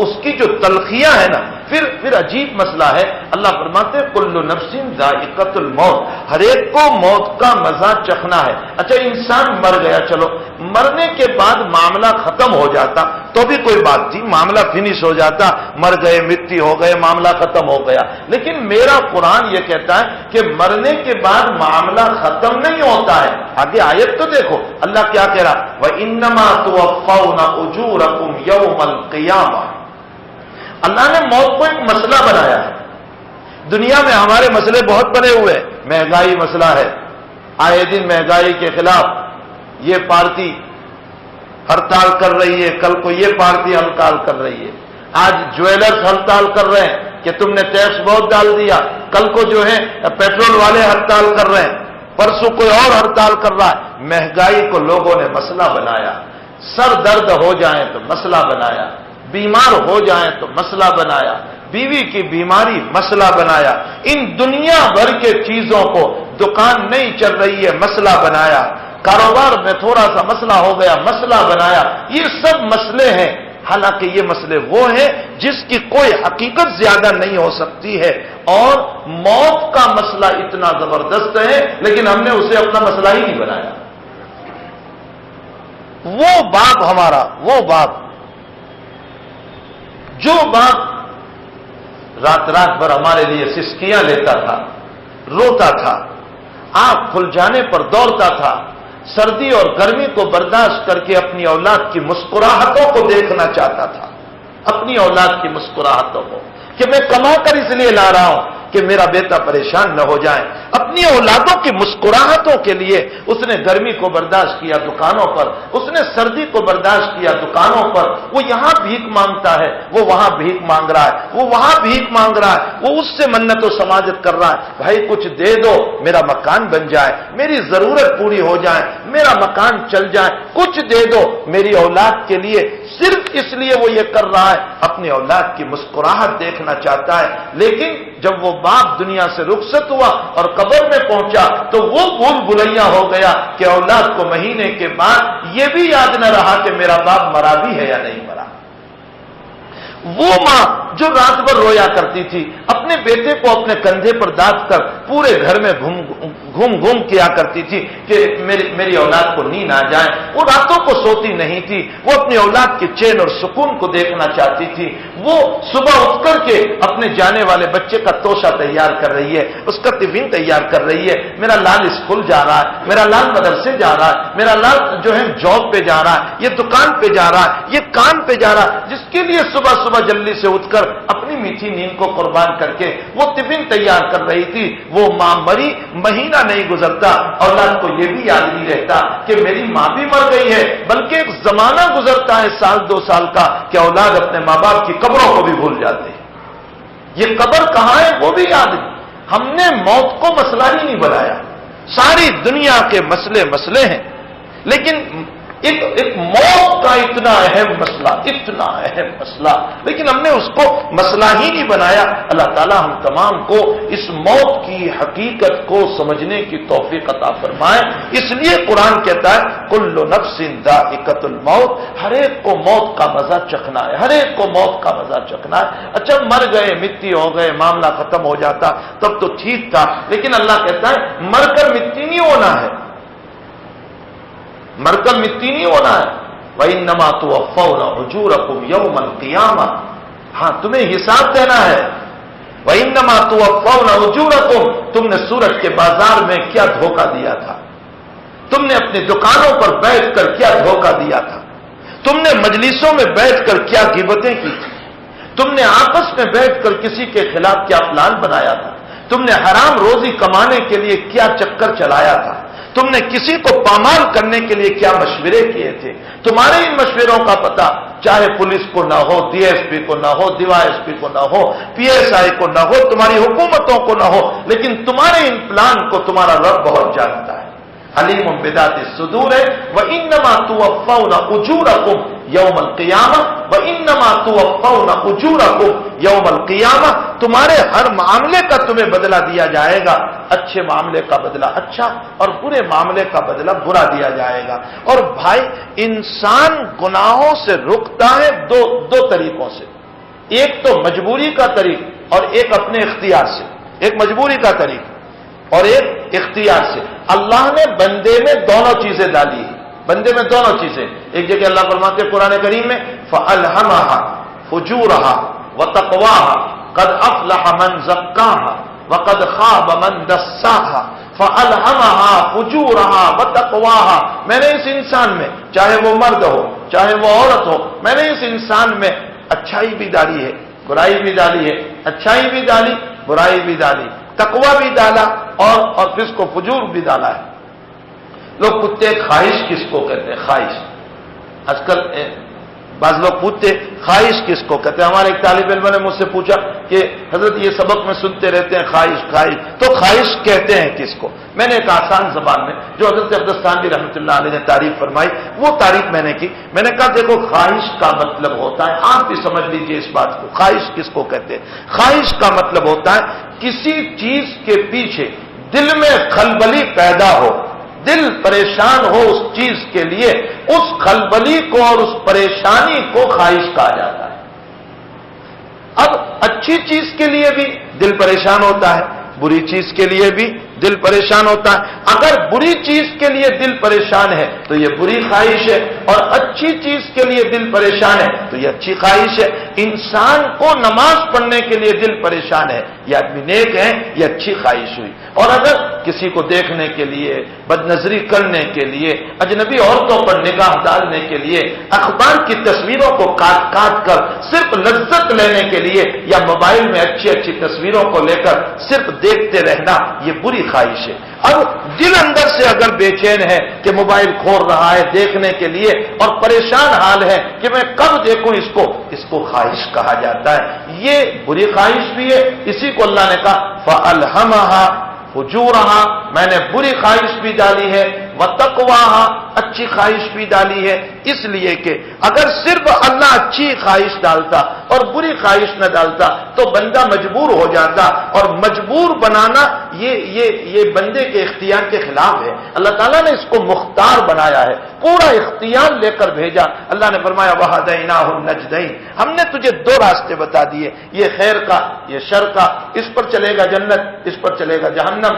اس کی جو تلخیاں ہے نا پھر عجیب مسئلہ ہے۔ اللہ فرماتے ہیں کل نفس ذائقۃ الموت، ہر ایک کو موت کا مزہ چکھنا ہے۔ اچھا انسان مر گیا، چلو مرنے کے بعد معاملہ ختم ہو جاتا تو بھی کوئی بات تھی، معاملہ فنش ہو جاتا، مر گئے مٹی ہو گئے معاملہ ختم ہو گیا، لیکن میرا قرآن یہ کہتا ہے کہ مرنے کے بعد معاملہ ختم نہیں ہوتا ہے۔ آگے آیت تو دیکھو اللہ کیا کہہ رہا، وَإِنَّمَا تُوَفَّوْنَ أُجُورَكُمْ يَوْمَ الْقِيَامَةِ۔ اللہ نے موت کو ایک مسئلہ بنایا ہے۔ دنیا میں ہمارے مسئلے بہت بنے ہوئے ہیں، مہنگائی مسئلہ ہے، آئے دن مہنگائی کے خلاف یہ پارٹی ہڑتال کر رہی ہے، کل کو یہ پارٹی ہڑتال کر رہی ہے، آج جویلرز ہڑتال کر رہے ہیں کہ تم نے ٹیکس بہت ڈال دیا، کل کو جو ہے پیٹرول والے ہڑتال کر رہے ہیں، پرسوں کوئی اور ہڑتال کر رہا ہے۔ مہنگائی کو لوگوں نے مسئلہ بنایا، سر درد ہو جائیں تو مسئلہ بنایا، بیمار ہو جائیں تو مسئلہ بنایا، بیوی کی بیماری مسئلہ بنایا، ان دنیا بھر کے چیزوں کو دکان نہیں چل رہی ہے مسئلہ بنایا، کاروبار میں تھوڑا سا مسئلہ ہو گیا مسئلہ بنایا۔ یہ سب مسئلے ہیں، حالانکہ یہ مسئلے وہ ہیں جس کی کوئی حقیقت زیادہ نہیں ہو سکتی ہے، اور موت کا مسئلہ اتنا زبردست ہے لیکن ہم نے اسے اپنا مسئلہ ہی نہیں بنایا۔ وہ باپ ہمارا، وہ باپ جو باپ رات رات بھر ہمارے لیے سسکیاں لیتا تھا، روتا تھا، آنکھ کھل جانے پر دوڑتا تھا، سردی اور گرمی کو برداشت کر کے اپنی اولاد کی مسکراہٹوں کو دیکھنا چاہتا تھا، اپنی اولاد کی مسکراہٹوں کو، کہ میں کما کر اس لیے لا رہا ہوں کہ میرا بیٹا پریشان نہ ہو جائے۔ اپنی اولادوں کی مسکراہٹوں کے لیے اس نے گرمی کو برداشت کیا دکانوں پر، اس نے سردی کو برداشت کیا دکانوں پر۔ وہ یہاں بھیک مانگتا ہے، وہ وہاں بھیک مانگ رہا ہے، وہ وہاں بھیک مانگ رہا ہے، وہ اس سے منت و سماجت کر رہا ہے، بھائی کچھ دے دو میرا مکان بن جائے، میری ضرورت پوری ہو جائے، میرا مکان چل جائے، کچھ دے دو میری اولاد کے لیے صرف اس لیے وہ یہ کر رہا ہے، اپنی اولاد کی مسکراہٹ دیکھنا چاہتا ہے، لیکن جب وہ باپ دنیا سے رخصت ہوا اور قبر میں پہنچا تو وہ بھول بھلیاں ہو گیا کہ اولاد کو مہینے کے بعد یہ بھی یاد نہ رہا کہ میرا باپ مرا بھی ہے یا نہیں مرا۔ وہ ماں جو رات بھر رویا کرتی تھی، اپنے بیٹے کو اپنے کندھے پر داب کر پورے گھر میں گھوم کیا کرتی تھی کہ میری اولاد کو نیند آ جائے، وہ راتوں کو سوتی نہیں تھی، وہ اپنی اولاد کے چین اور سکون کو دیکھنا چاہتی تھی۔ وہ صبح اٹھ کر کے اپنے جانے والے بچے کا توشہ تیار کر رہی ہے، اس کا ٹفن تیار کر رہی ہے، میرا لال اسکول جا رہا ہے، میرا لال مدرسے جا رہا ہے، میرا لال جو ہے جاب پہ جا رہا ہے، یہ دکان پہ جا رہا ہے، یہ کام پہ جا رہا ہے، جس کے لیے صبح جلدی سے اٹھ کر اپنی میٹھی نیند کو قربان کر کے وہ ٹفن تیار کر رہی تھی۔ وہ ماں مری، مہینہ نہیں گزرتا اولاد کو یہ بھی یاد نہیں رہتا کہ میری ماں بھی مر گئی ہے، بلکہ ایک زمانہ گزرتا ہے 1-2 سال کا کہ اولاد اپنے ماں باپ کی قبروں کو بھی بھول جاتے ہیں۔ یہ قبر کہاں ہے وہ بھی یاد نہیں۔ ہم نے موت کو مسئلہ ہی نہیں بنایا، ساری دنیا کے مسئلے ہیں، لیکن ایک موت کا اتنا اہم مسئلہ، لیکن ہم نے اس کو مسئلہ ہی نہیں بنایا۔ اللہ تعالی ہم تمام کو اس موت کی حقیقت کو سمجھنے کی توفیق عطا فرمائے۔ اس لیے قرآن کہتا ہے کل نفس ذائقۃ الموت، ہر ایک کو موت کا مزہ چکھنا ہے، ہر ایک کو موت کا مزہ چکھنا ہے۔ اچھا مر گئے، مٹی ہو گئے، معاملہ ختم ہو جاتا تب تو ٹھیک تھا، لیکن اللہ کہتا ہے مر کر مٹی نہیں ہونا ہے، مر کر مٹی نہیں ہونا ہے۔ وَإِنَّمَا تُوَفَّوْنَ أُجُورَكُمْ يَوْمَ الْقِيَامَةِ، ہاں تمہیں حساب دینا ہے۔ وَإِنَّمَا تُوَفَّوْنَ أُجُورَكُمْ، تم نے سورج کے بازار میں کیا دھوکہ دیا تھا، تم نے اپنی دکانوں پر بیٹھ کر کیا دھوکہ دیا تھا، تم نے مجلسوں میں بیٹھ کر کیا غیبتیں کی تھی، تم نے آپس میں بیٹھ کر کسی کے خلاف کیا پلان بنایا تھا، تم نے حرام روزی کمانے کے لیے کیا چکر چلایا تھا، تم نے کسی کو پامال کرنے کے لیے کیا مشورے کیے تھے۔ تمہارے ان مشوروں کا پتہ چاہے پولیس کو نہ ہو، ڈی ایس پی کو نہ ہو، ڈیوائی ایس پی کو نہ ہو، پی ایس آئی کو نہ ہو، تمہاری حکومتوں کو نہ ہو، لیکن تمہارے ان پلان کو تمہارا رب بہت جانتا ہے۔ علیم بذات الصدور ہے۔ وَإِنَّمَا تُوَفَّوْنَ أُجُورَكُمْ يَوْمَ الْقِيَامَةِ وَإِنَّمَا تُوَفَّوْنَ أُجُورَكُمْ يَوْمَ الْقِيَامَةِ، تمہارے ہر معاملے کا تمہیں بدلہ دیا جائے گا، اچھے معاملے کا بدلہ اچھا اور برے معاملے کا بدلہ برا دیا جائے گا۔ اور بھائی انسان گناہوں سے رکتا ہے دو طریقوں سے، ایک تو مجبوری کا طریق اور ایک اپنے اختیار سے، ایک مجبوری کا طریق اور ایک اختیار سے۔ اللہ نے بندے میں دونوں چیزیں ڈالی ہیں، بندے میں دونوں چیزیں۔ ایک جگہ اللہ فرماتے ہیں قرآن کریم میں فَأَلْهَمَهَا فُجُورَهَا وَتَقْوَاهَا قَدْ أَفْلَحَ مَنْ زَكَّاهَا وَقَدْ خَابَ مَنْ دَسَّاهَا فَأَلْهَمَهَا فُجُورَهَا وَتَقْوَاهَا، میں نے اس انسان میں، چاہے وہ مرد ہو چاہے وہ عورت ہو، میں نے اس انسان میں اچھائی بھی ڈالی ہے، برائی بھی ڈالی ہے، اچھائی بھی ڈالی، برائی بھی ڈالی، تقویٰ بھی ڈالا اور فسق و فجور بھی ڈالا ہے۔ لوگ پوچھتے ہیں خواہش کس کو کہتے ہیں؟ خواہش آج کل بعض لوگ پوچھتے خواہش کس کو کہتے ہیں۔ ہمارے ایک طالب علم نے مجھ سے پوچھا کہ حضرت یہ سبق میں سنتے رہتے ہیں خواہش خواہش، تو خواہش کہتے ہیں کس کو؟ میں نے ایک آسان زبان میں جو حضرت عبدالستانوی رحمۃ اللہ علیہ نے تعریف فرمائی وہ تعریف میں نے کی۔ میں نے کہا دیکھو خواہش کا مطلب ہوتا ہے، آپ بھی سمجھ لیجئے اس بات کو، خواہش کس کو کہتے ہیں؟ خواہش کا مطلب ہوتا ہے کسی چیز کے پیچھے دل میں خلبلی پیدا ہو، دل پریشان ہو اس چیز کے لیے، اس خلبلی کو اور اس پریشانی کو خواہش کہا جاتا ہے۔ اب اچھی چیز کے لیے بھی دل پریشان ہوتا ہے، بری چیز کے لیے بھی دل پریشان ہوتا ہے۔ اگر بری چیز کے لیے دل پریشان ہے تو یہ بری خواہش ہے، اور اچھی چیز کے لیے دل پریشان ہے تو یہ اچھی خواہش ہے۔ انسان کو نماز پڑھنے کے لیے دل پریشان ہے، یہ آدمی نیک ہے، یہ اچھی خواہش ہوئی۔ اور اگر کسی کو دیکھنے کے لیے، بد نظری کرنے کے لیے، اجنبی عورتوں پر نگاہ ڈالنے کے لیے، اخبار کی تصویروں کو کاٹ کاٹ کر صرف لذت لینے کے لیے، یا موبائل میں اچھی اچھی تصویروں کو لے کر صرف دیکھتے رہنا، یہ بری خواہش ہے۔ اب دل اندر سے اگر بے چین ہے کہ موبائل کھول رہا ہے دیکھنے کے لیے اور پریشان حال ہے کہ میں کب دیکھوں اس کو خواہش کہا جاتا ہے، یہ بری خواہش بھی ہے۔ اسی کو اللہ نے کہا فَأَلْهَمَهَا فُجُورَهَا، میں نے بری خواہش بھی ڈالی ہے، وتقواہا، اچھی خواہش بھی ڈالی ہے، اس لیے کہ اگر صرف اللہ اچھی خواہش ڈالتا اور بری خواہش نہ ڈالتا تو بندہ مجبور ہو جاتا، اور مجبور بنانا یہ بندے کے اختیار کے خلاف ہے۔ اللہ تعالیٰ نے اس کو مختار بنایا ہے، پورا اختیار لے کر بھیجا۔ اللہ نے فرمایا وَهَدَيْنَاهُ النَّجْدَيْنِ، ہم نے تجھے دو راستے بتا دیے، یہ خیر کا، یہ شر کا، اس پر چلے گا جنت، اس پر چلے گا جہنم،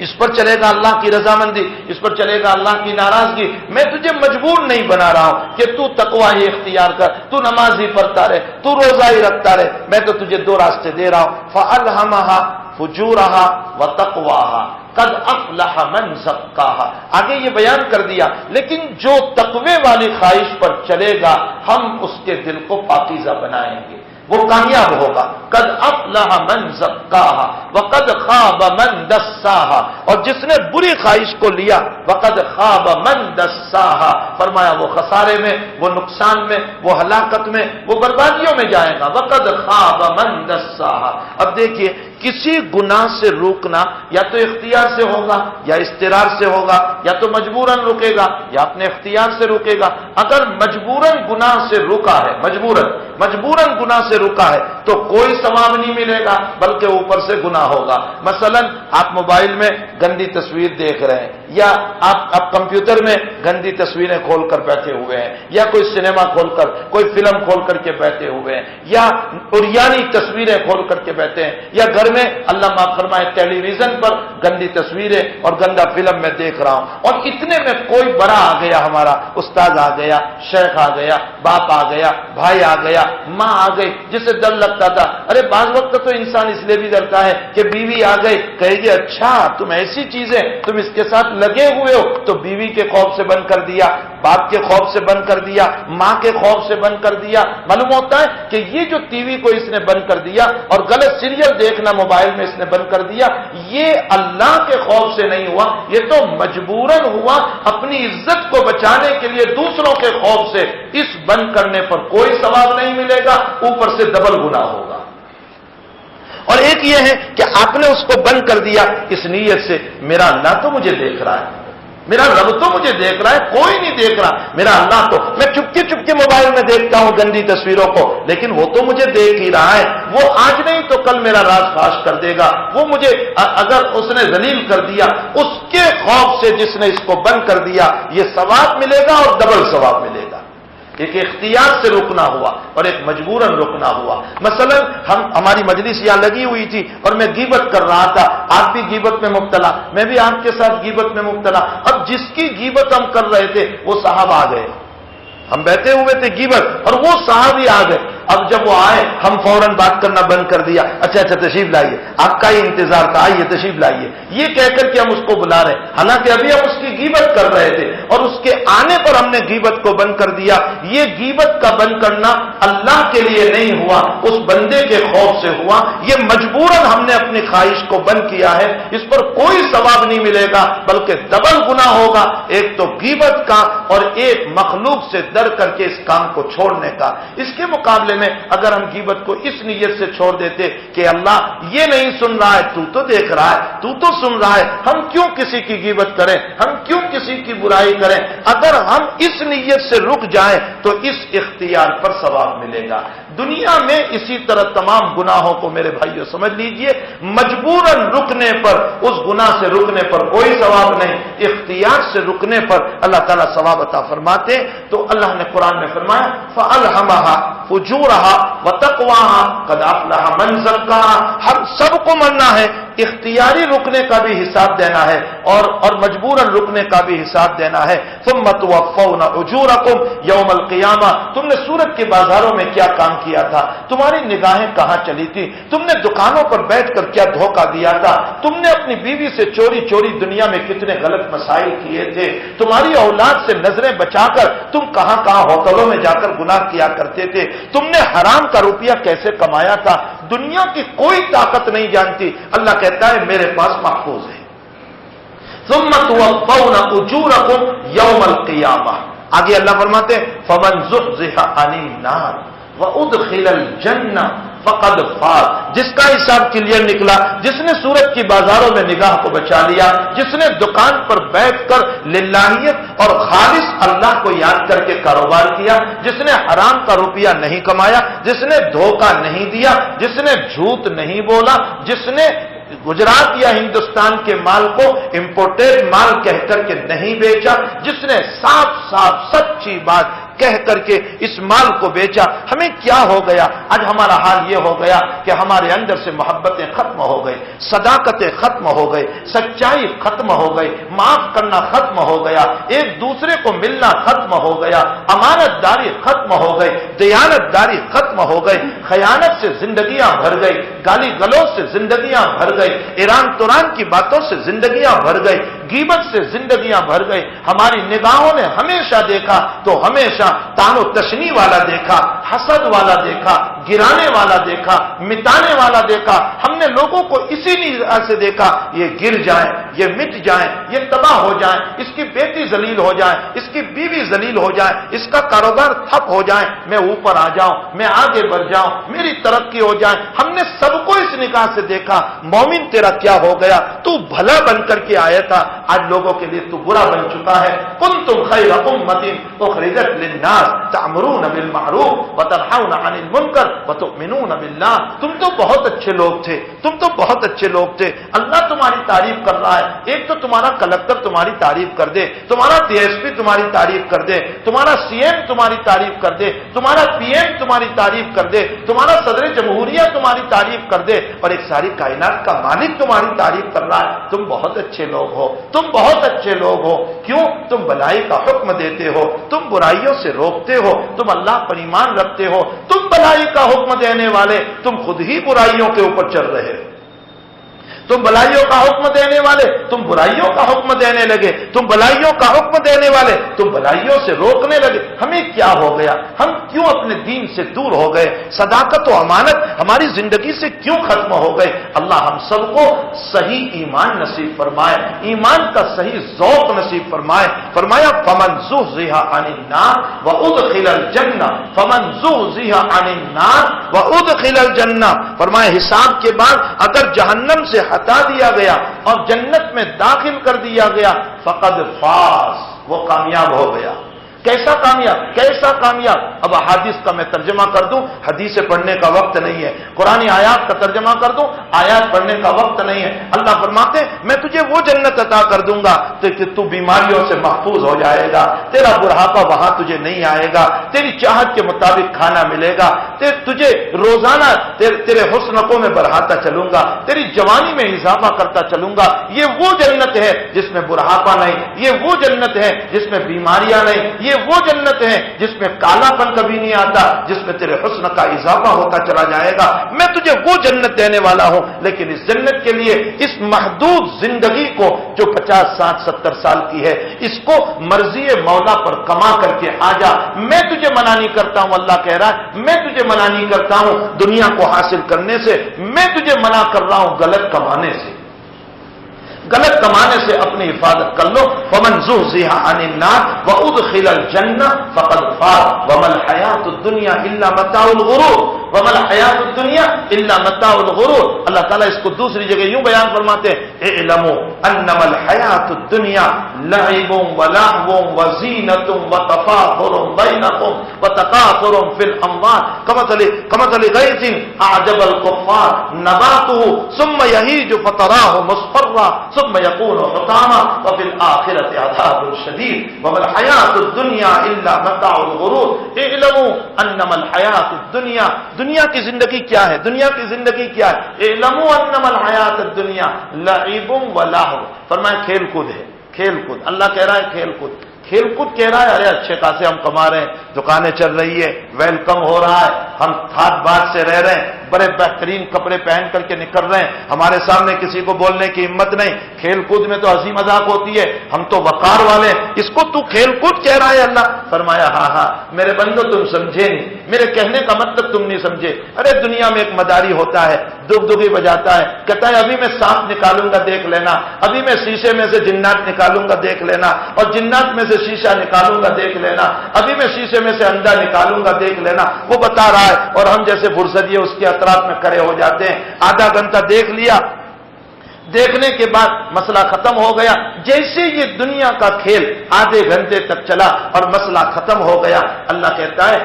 اس پر چلے گا اللہ کی رضامندی، اس پر چلے گا اللہ کی ناراضگی۔ میں تجھے مجبور نہیں بنا رہا ہوں کہ تو تقوی ہی اختیار کر، تو نماز ہی پڑھتا رہے، تو روزہ ہی رکھتا رہے، میں تو تجھے دو راستے دے رہا ہوں۔ فَأَلْهَمَهَا فُجُورَهَا وَتَقْوَاهَا قَدْ أَفْلَحَ مَنْ زَكَّاهَا، آگے یہ بیان کر دیا، لیکن جو تقوی والی خواہش پر چلے گا ہم اس کے دل کو پاکیزہ بنائیں گے، وہ کامیاب ہوگا۔ قد افلح من زکاہا وقد خاب من دساہا، اور جس نے بری خواہش کو لیا وقد خاب من دساہا، فرمایا وہ خسارے میں، وہ نقصان میں، وہ ہلاکت میں، وہ بربادیوں میں جائے گا۔ وقد خاب من دساہا۔ اب دیکھیے کسی گناہ سے روکنا یا تو اختیار سے ہوگا یا استرار سے ہوگا، یا تو مجبوراً رکے گا یا اپنے اختیار سے رکے گا۔ اگر مجبوراً گناہ سے رکا ہے، مجبوراً گناہ سے رکا ہے تو کوئی ثواب نہیں ملے گا بلکہ اوپر سے گناہ ہوگا۔ مثلا آپ موبائل میں گندی تصویر دیکھ رہے ہیں، یا آپ کمپیوٹر میں گندی تصویریں کھول کر بیٹھے ہوئے ہیں، یا کوئی سنیما کھول کر، کوئی فلم کھول کر کے بیٹھے ہوئے ہیں، یا عریانی تصویریں کھول کر کے بیٹھے ہیں، یا گھر میں اللہ معاف فرمائے ٹیلی ویژن پر گندی تصویریں اور گندا فلم میں دیکھ رہا ہوں، اور اتنے میں کوئی بڑا آ گیا، ہمارا استاد آ گیا، شیخ آ گیا، باپ آ گیا، بھائی آ گیا، ماں آ گئی، جسے ڈر لگتا تھا۔ ارے بعض وقت تو انسان اس لیے بھی ڈرتا ہے کہ بیوی آ گئی، کہے گی اچھا تم ایسی چیزیں، تم اس کے ساتھ لگے ہوئے ہو، تو بیوی کے خوف سے بند کر دیا، باپ کے خوف سے بند کر دیا، ماں کے خوف سے بند کر دیا۔ معلوم ہوتا ہے کہ یہ جو ٹی وی کو اس نے بند کر دیا اور غلط سیریل دیکھنا موبائل میں اس نے بند کر دیا، یہ اللہ کے خوف سے نہیں ہوا، یہ تو مجبوراً ہوا، اپنی عزت کو بچانے کے لیے دوسروں کے خوف سے۔ اس بند کرنے پر کوئی ثواب نہیں ملے گا، اوپر سے ڈبل گناہ ہوگا۔ اور ایک یہ ہے کہ آپ نے اس کو بند کر دیا اس نیت سے میرا اللہ تو مجھے دیکھ رہا ہے، میرا رب تو مجھے دیکھ رہا ہے، کوئی نہیں دیکھ رہا، میرا اللہ تو، میں چپکے موبائل میں دیکھتا ہوں گندی تصویروں کو، لیکن وہ تو مجھے دیکھ ہی رہا ہے، وہ آج نہیں تو کل میرا راز فاش کر دے گا، وہ مجھے اگر اس نے ذلیل کر دیا، اس کے خوف سے جس نے اس کو بند کر دیا، یہ ثواب ملے گا اور ڈبل ثواب ملے گا۔ ایک اختیار سے رکنا ہوا اور ایک مجبوراً رکنا ہوا۔ مثلا ہماری مجلس یہاں لگی ہوئی تھی اور میں غیبت کر رہا تھا، آپ بھی غیبت میں مبتلا، میں بھی آپ کے ساتھ غیبت میں مبتلا۔ اب جس کی غیبت ہم کر رہے تھے وہ صاحب آ گئے، ہم بیٹھے ہوئے تھے غیبت اور وہ صاحب ہی آ گئے۔ اب جب وہ آئے ہم فوراً بات کرنا بند کر دیا، اچھا تشریف لائیے، آپ کا ہی انتظار تھا، آئیے تشریف لائیے، یہ کہہ کر کے ہم اس کو بلا رہے ہیں، حالانکہ ابھی ہم اس کی غیبت کر رہے تھے اور اس کے آنے پر ہم نے غیبت کو بند کر دیا۔ یہ غیبت کا بند کرنا اللہ کے لیے نہیں ہوا، اس بندے کے خوف سے ہوا، یہ مجبوراً ہم نے اپنی خواہش کو بند کیا ہے، اس پر کوئی ثواب نہیں ملے گا بلکہ ڈبل گناہ ہوگا، ایک تو غیبت کا اور ایک مخلوق سے ڈر کر کے اس کام کو چھوڑنے کا۔ اس کے مقابلے میں اگر ہم غیبت کو اس نیت سے چھوڑ دیتے کہ اللہ یہ نہیں سن رہا ہے، تو تو دیکھ رہا ہے، تو تو سن رہا ہے، ہم کیوں کسی کی غیبت کریں، ہم کیوں کسی کی برائی کریں، اگر ہم اس نیت سے رک جائیں تو اس اختیار پر ثواب ملے گا۔ دنیا میں اسی طرح تمام گناہوں کو میرے بھائیو سمجھ لیجئے، مجبوراً رکنے پر، اس گناہ سے رکنے پر کوئی ثواب نہیں، اختیار سے رکنے پر اللہ تعالیٰ ثواب عطا فرماتے۔ تو اللہ نے قرآن میں فرمایا فَأَلْهَمَهَا فُجُورَهَا وَتَقْوَاهَا قَدْ أَفْلَحَ مَنْ زَكَّاهَا۔ ہم سب کو مرنا ہے، اختیاری رکنے کا بھی حساب دینا ہے اور مجبوراً رکنے کا بھی حساب دینا ہے۔ ثُمَّ تُوَفَّوْنَ أُجُورَكُمْ يَوْمَ الْقِيَامَةِ، تم نے سورت کے بازاروں میں کیا کام کیا تھا، تمہاری نگاہیں کہاں چلی تھی، تم نے دکانوں پر بیٹھ کر کیا دھوکہ دیا تھا، تم نے اپنی بیوی سے چوری دنیا میں کتنے غلط مسائل کیے تھے، تمہاری اولاد سے نظریں بچا کر تم کہاں ہوٹلوں میں جا کر گناہ کیا کرتے تھے، تم نے حرام کا روپیہ کیسے کمایا تھا، دنیا کی کوئی طاقت نہیں جانتی، اللہ کہتا ہے میرے پاس محفوظ ہے۔ ثم توفون اجورکم یوم القیامہ، آگے اللہ فرماتے ہیں فمن زحزح عن النار وادخل الجنہ فقد فاز، جس کا حساب کلیئر نکلا، جس نے سورج کی بازاروں میں نگاہ کو بچا لیا، جس نے دکان پر بیٹھ کر للہیت اور خالص اللہ کو یاد کر کے کاروبار کیا، جس نے حرام کا روپیہ نہیں کمایا، جس نے دھوکہ نہیں دیا، جس نے جھوٹ نہیں بولا، جس نے گجرات یا ہندوستان کے مال کو امپورٹڈ مال کہہ کر کے نہیں بیچا، جس نے صاف صاف سچی بات کہہ کر کے اس مال کو بیچا، ہمیں کیا ہو گیا؟ آج ہمارا حال یہ ہو گیا کہ ہمارے اندر سے محبتیں ختم ہو گئی، صداقتیں ختم ہو گئی، سچائی ختم ہو گئی، معاف کرنا ختم ہو گیا، ایک دوسرے کو ملنا ختم ہو گیا، امانت داری ختم ہو گئی، دیانت داری ختم ہو گئی، خیانت سے زندگیاں بھر گئی، گالی گلوچ سے زندگیاں بھر گئی، ایران توران کی باتوں سے زندگیاں بھر گئی، غیبت سے زندگیاں بھر گئی۔ ہماری نگاہوں نے ہمیشہ دیکھا تو ہمیشہ تان و تشنی والا دیکھا، حسد والا دیکھا، گرانے والا دیکھا، مٹانے والا دیکھا۔ ہم نے لوگوں کو اسی نگاہ سے دیکھا، یہ گر جائیں، یہ مٹ جائیں، یہ تباہ ہو جائیں، اس کی بیٹی ذلیل ہو جائے، اس کی بیوی ذلیل ہو جائے، اس کا کاروبار ٹھپ ہو جائے، میں اوپر آ جاؤں، میں آگے بڑھ جاؤں، میری ترقی ہو جائے۔ ہم نے سب کو اس نگاہ سے دیکھا۔ مومن تیرا کیا ہو گیا؟ تو بھلا بن کر کے آیا تھا، آج لوگوں کے لیے تو برا بن چکا ہے۔ کنتم خیر امۃ اخرجت للناس تأمرون بالمعروف وتنہون عن المنکر وتؤمنون باللہ۔ تم تو بہت اچھے لوگ تھے، تم تو بہت اچھے لوگ تھے، اللہ تمہاری تعریف کر رہا ہے۔ ایک تو تمہارا کلکٹر تمہاری تعریف کر دے، تمہارا ڈی ایس پی تمہاری تعریف کر دے، تمہارا سی ایم تمہاری تعریف کر دے، تمہارا پی ایم تمہاری تعریف کر دے، تمہارا صدر جمہوریہ تمہاری تعریف کر دے، اور ایک ساری کائنات کا مالک تمہاری تعریف کر رہا ہے۔ تم بہت اچھے لوگ ہو، تم بہت اچھے لوگ ہو۔ کیوں؟ تم بھلائی کا حکم دیتے ہو، تم برائیوں سے روکتے ہو، تم اللہ پر ایمان رکھتے ہو، تم بھلائی کا حکم دینے والے، تم خود ہی برائیوں کے اوپر چل رہے ہو۔ تم بھلائیوں کا حکم دینے والے، تم برائیوں کا حکم دینے لگے، تم بھلائیوں کا حکم دینے والے، تم بھلائیوں سے روکنے لگے۔ ہمیں کیا ہو گیا؟ ہم کیوں اپنے دین سے دور ہو گئے؟ صداقت و امانت ہماری زندگی سے کیوں ختم ہو گئے؟ اللہ ہم سب کو صحیح ایمان نصیب فرمائے، ایمان کا صحیح ذوق نصیب فرمائے۔ فرمایا فمن زحزح عن النار وادخل الجنہ، فمن زحزح عن النار وادخل الجنہ۔ فرمایا حساب کے بعد اگر جہنم سے ہٹا دیا گیا اور جنت میں داخل کر دیا گیا، فقد فاز، وہ کامیاب ہو گیا۔ کیسا کامیاب؟ کیسا کامیاب؟ اب احادیث کا میں ترجمہ کر دوں، حدیثیں پڑھنے کا وقت نہیں ہے، قرآن آیات کا ترجمہ کر دوں، آیات پڑھنے کا وقت نہیں ہے۔ اللہ فرماتے میں تجھے وہ جنت عطا کر دوں گا کہ تو بیماریوں سے محفوظ ہو جائے گا، تیرا بڑھاپا وہاں تجھے نہیں آئے گا، تیری چاہت کے مطابق کھانا ملے گا، تجھے روزانہ تیرے حسنوں میں بڑھاتا چلوں گا، تیری جوانی میں اضافہ کرتا چلوں گا۔ یہ وہ جنت ہے جس میں بڑھاپا نہیں، یہ وہ جنت ہے جس میں بیماریاں نہیں، یہ وہ جنت ہے جس میں کالا پن کبھی نہیں آتا، جس میں تیرے حسن کا اضافہ ہوتا چلا جائے گا۔ میں تجھے وہ جنت دینے والا ہوں، لیکن اس جنت کے لیے اس محدود زندگی کو جو 50 60 70 سال کی ہے، اس کو مرضی مولا پر کما کر کے آ جا۔ میں تجھے منع نہیں کرتا ہوں، اللہ کہہ رہا ہے میں تجھے منع نہیں کرتا ہوں دنیا کو حاصل کرنے سے، میں تجھے منع کر رہا ہوں غلط کمانے سے۔ غلط کمانے سے اپنی حفاظت کر لو۔ فمن زحزح عن النار وادخل الجنہ فقد فاز وما الحیاۃ الدنیا الا متاع الغرور، وما الحیاۃ الدنیا الا متاع الغرور۔ اللہ تعالیٰ اس کو دوسری جگہ یوں بیان فرماتے ہیں اعلموا انما الحیاۃ الدنیا لعب ولهو وزینۃ وتفاخر بینکم وتکاثر فی الاموال کمثل غیث اعجب الکفار نباته ثم یہیج فتراه مصفرا ثم يكون حطاما وفي الآخرة عذاب شديد وما الحياة الدنيا إلا متاع الغرور اعلموا انما الحياة الدنيا، دنیا کی زندگی کیا ہے؟ دنیا کی زندگی کیا ہے؟ اعلموا انما الحياة الدنيا لعب ولهو، فرمایا کھیل کود ہے، کھیل کود۔ اللہ کہہ رہا ہے کھیل کود، کھیل کود کہہ رہا ہے ارے اچھے خاصے ہم کما رہے ہیں، دکانیں چل رہی ہے، ویلکم ہو رہا ہے، ہم تھات بات سے رہ رہے ہیں، بڑے بہترین کپڑے پہن کر کے نکل رہے ہیں، ہمارے سامنے کسی کو بولنے کی ہمت نہیں، کھیل کود میں تو ہنسی مذاق ہوتی ہے، ہم تو وقار والے ہیں، اس کو تو کھیل کود کہہ رہا ہے؟ اللہ فرمایا ہاں ہاں میرے بندو تم سمجھے نہیں، میرے کہنے کا مطلب تم نہیں سمجھے۔ ارے دنیا میں ایک مداری ہوتا ہے، دگدگی بجاتا ہے، کہتا ہے ابھی میں سانپ نکالوں گا دیکھ لینا، ابھی میں شیشے میں سے جنات نکالوں گا دیکھ لینا، اور جنات میں سے شیشہ نکالوں گا دیکھ لینا، ابھی میں شیشے میں سے انڈا نکالوں گا دیکھ لینا، وہ بتا رہا ہے، اور ہم جیسے فرصت یہ اس کے اطراف میں کھڑے ہو جاتے ہیں، آدھا گھنٹہ دیکھ لیا، دیکھنے کے بعد مسئلہ ختم ہو گیا۔ جیسے یہ دنیا کا کھیل آدھے گھنٹے تک چلا اور مسئلہ ختم ہو گیا، اللہ کہتا ہے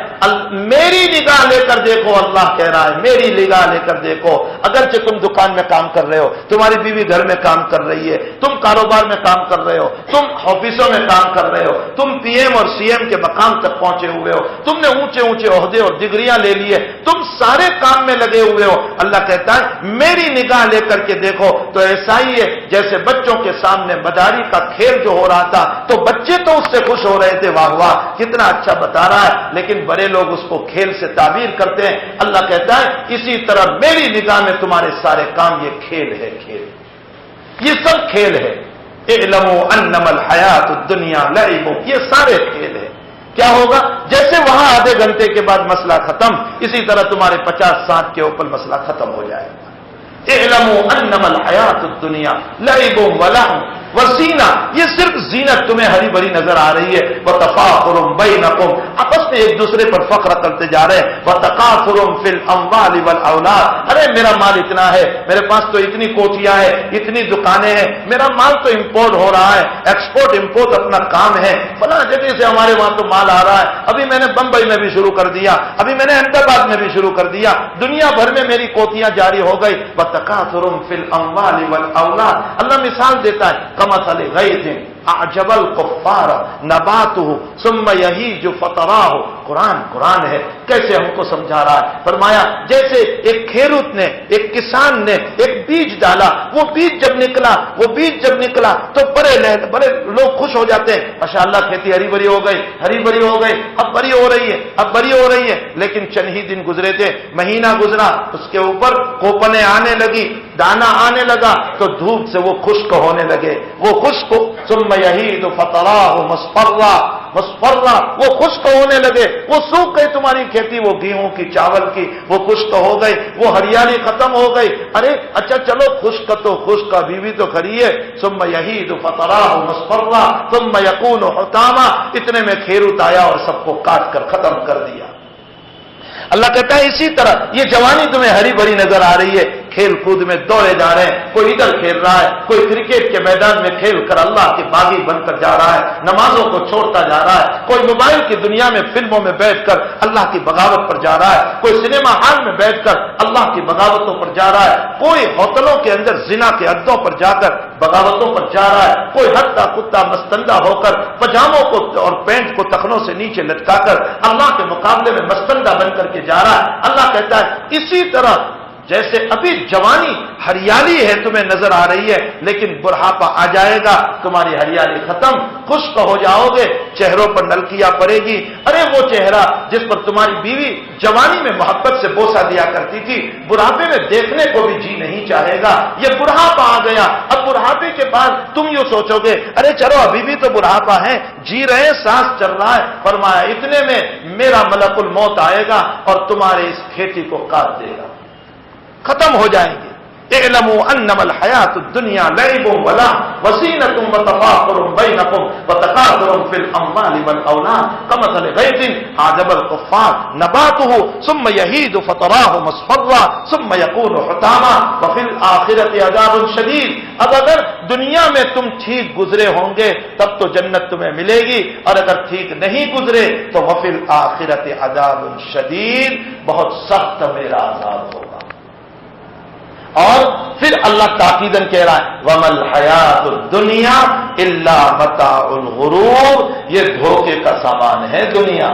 میری نگاہ لے کر دیکھو، اللہ کہہ رہا ہے میری نگاہ لے کر دیکھو۔ اگرچہ تم دکان میں کام کر رہے ہو، تمہاری بیوی گھر میں کام کر رہی ہے، تم کاروبار میں کام کر رہے ہو، تم آفسوں میں کام کر رہے ہو، تم پی ایم اور سی ایم کے مقام تک پہنچے ہوئے ہو، تم نے اونچے اونچے عہدے اور ڈگریاں لے لیے، تم سارے کام میں لگے ہوئے ہو، اللہ کہتا ہے میری نگاہ لے کر کے دیکھو۔ تو ایسا ہی ہے جیسے بچوں کے سامنے مداری کا کھیل جو ہو رہا تھا تو بچے تو اس سے خوش ہو رہے تھے، واہ واہ کتنا اچھا بتا رہا ہے، لیکن بڑے لوگ اس کو کھیل سے تعبیر کرتے ہیں۔ اللہ کہتا ہے اسی طرح میری نگاہ میں تمہارے سارے کام یہ کھیل ہے، کھیل، یہ سب کھیل ہے۔ اعلموا انما الحیات الدنیا لعب، یہ سارے کھیل ہے۔ کیا ہوگا؟ جیسے وہاں آدھے گھنٹے کے بعد مسئلہ ختم، اسی طرح تمہارے 50-60 کے اوپر مسئلہ ختم ہو جائے گا۔ اعلموا انما الحیات الدنیا لعب ولہو وزینہ، یہ صرف زینت تمہیں ہری بھری نظر آ رہی ہے۔ وتفاخر بینکم، آپس میں ایک دوسرے پر فخر کرتے جا رہے ہیں۔ وتکاثر فی الاموال والاولاد، ارے میرا مال اتنا ہے، میرے پاس تو اتنی کوٹیاں ہیں، اتنی دکانیں ہیں، میرا مال تو امپورٹ ہو رہا ہے، ایکسپورٹ امپورٹ اپنا کام ہے، فلاں جگہ سے ہمارے وہاں تو مال آ رہا ہے، ابھی میں نے بمبئی میں بھی شروع کر دیا، ابھی میں نے احمد آباد میں بھی شروع کر دیا، دنیا بھر میں میری کوٹیاں جاری ہو گئی۔ وتکاثر فی الاموال والاولاد، اللہ مثال دیتا ہے کمثل غیث اعجب الکفار نباتہ ثم یہیج فتراه، قرآن ہے، کیسے ہم کو سمجھا رہا ہے، فرمایا جیسے ایک کھیروت نے، ایک کسان نے ایک بیج ڈالا، وہ بیج جب نکلا تو بڑے لوگ خوش ہو جاتے ہیں، ماشاءاللہ کھیتی ہری بھری ہو گئی، اب بڑی ہو رہی ہے، لیکن چند ہی دن گزرے تھے، مہینہ گزرا، اس کے اوپر کوپنیں آنے لگی، دانا آنے لگا تو دھوپ سے وہ خشک ہونے لگے، وہ خشک ثم یہید فتراه مصفرا، وہ خشک ہونے لگے، وہ سوکھ گئی تمہاری کھیتی، وہ گیہوں کی، چاول کی، وہ خشک ہو گئی، وہ ہریالی ختم ہو گئی۔ ارے اچھا چلو خشک تو خشک ابھی بھی تو کھڑی ہے۔ ثم یہید فتراه مصفرا ثم یکون حطاما، اتنے میں کھیروت آیا اور سب کو کاٹ کر ختم کر دیا۔ اللہ کہتا ہے اسی طرح یہ جوانی تمہیں ہری بھری نظر آ رہی ہے، کھیل کود میں دوڑے جا رہے ہیں، کوئی ادھر کھیل رہا ہے، کوئی کرکٹ کے میدان میں کھیل کر اللہ کے باغی بن کر جا رہا ہے، نمازوں کو چھوڑتا جا رہا ہے، کوئی موبائل کی دنیا میں فلموں میں بیٹھ کر اللہ کی بغاوت پر جا رہا ہے، کوئی سنیما ہال میں بیٹھ کر اللہ کی بغاوتوں پر جا رہا ہے، کوئی ہوٹلوں کے اندر زنا کے اڈوں پر جا کر بغاوتوں پر جا رہا ہے، کوئی ہٹا کتا مستندہ ہو کر پجاموں کو اور پینٹ کو ٹخنوں سے نیچے لٹکا کر اللہ کے مقابلے میں مستندہ بن کر کے جا رہا ہے۔ اللہ کہتا ہے اسی طرح جیسے ابھی جوانی ہریالی ہے تمہیں نظر آ رہی ہے، لیکن بڑھاپا آ جائے گا، تمہاری ہریالی ختم، خشک ہو جاؤ گے، چہروں پر نلکیاں پڑے گی۔ ارے وہ چہرہ جس پر تمہاری بیوی جوانی میں محبت سے بوسہ دیا کرتی تھی، بڑھاپے میں دیکھنے کو بھی جی نہیں چاہے گا۔ یہ بڑھاپا آ گیا، اب بڑھاپے کے بعد تم یوں سوچو گے ارے چلو ابھی بھی تو بڑھاپا ہے، جی رہے، سانس چل رہا ہے، فرمایا اتنے میں میرا ملک الموت آئے گا اور تمہارے اس کھیتی کو کاٹ دے گا، ختم ہو جائیں گے۔ اعلموا انما الحیات الدنیا لعب ولہو وزینۃ وتفاخر بینکم وتکاثر فی الاموال والاولاد کمثل غیث اعجب الکفار نباتہ ثم یہید فتراه مصفرا ثم یکون حطاما وفی الآخرۃ عذاب شدید۔ اب اگر دنیا میں تم ٹھیک گزرے ہوں گے تب تو جنت تمہیں ملے گی، اور اگر ٹھیک نہیں گزرے تو وفی الآخرۃ عذاب شدید، بہت سخت میرا عذاب ہوگا۔ اور پھر اللہ تاکیدن کہہ رہا ہے وَمَا الْحَيَاةُ الدُّنْيَا إِلَّا مَتَاعُ الْغُرُورِ، یہ دھوکے کا سامان ہے دنیا،